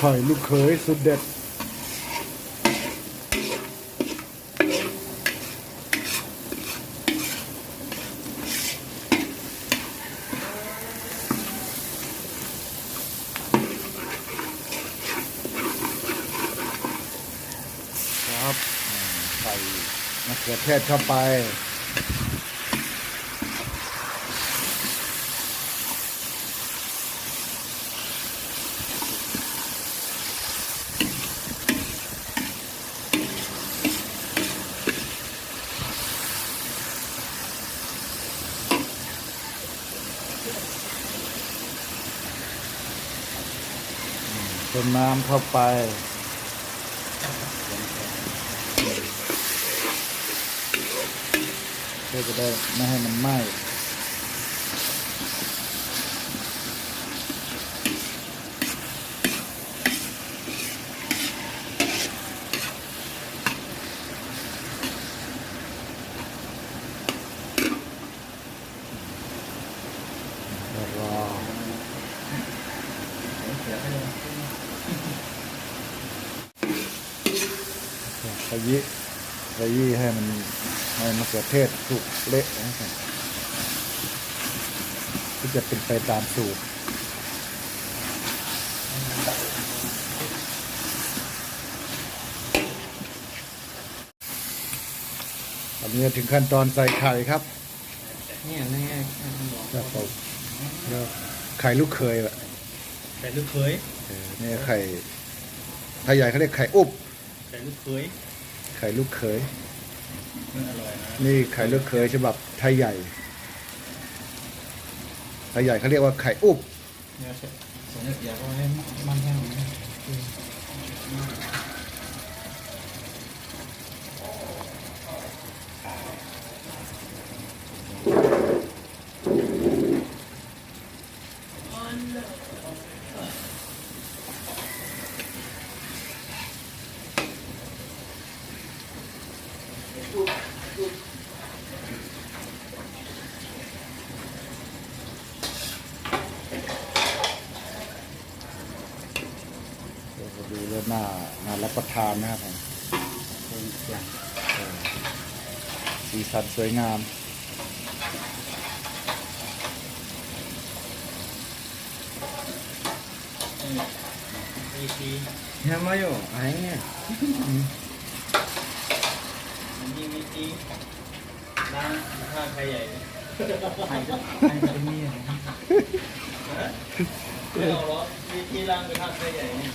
ข่ลูกเขยสุดเด็ดครับใส่มะเขือเทศเข้าไปเติมน้ำเข้าไปเพื่อจะได้ไม่ให้มันไหม้รอขยี้ให้มันมะเขือเทศสุกเละนะครับที่จะเป็นไปตามสูตรอันนี้ถึงขั้นตอนใส่ไข่ครับเนี่ยนี่จะใส่ไข่ลูกเขยแบบไข่ลูกเขยนี่ไข่ถ้าใหญ่เขาเรียกไข่อุบไข่ลูกเขยไข่ลูกเขยอร่อยนะนี่ไข่ลูกเขยฉบับไทยใหญ่ไทยใหญ่เขาเรียกว่าไข่อุบเนี่ยส่วนใหญ่อยากให้มันแห้งดูแล้วน่ารับประทานนะครับผมสีสันสวยงามเนี่ยมาอยู่ไอ้เนี่ยมีร้านข้าวไข่ใหญ่ไข่เป็นนี่ไม่เอาหรอมีที่ร้านเป็นข้าวไข่ใหญ่เนี่ย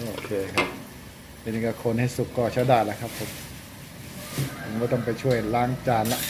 โอเคครับเป็นการคนให้สุกก็ใช้ได้แล้วครับผมไม่ต้องไปช่วยล้างจานละ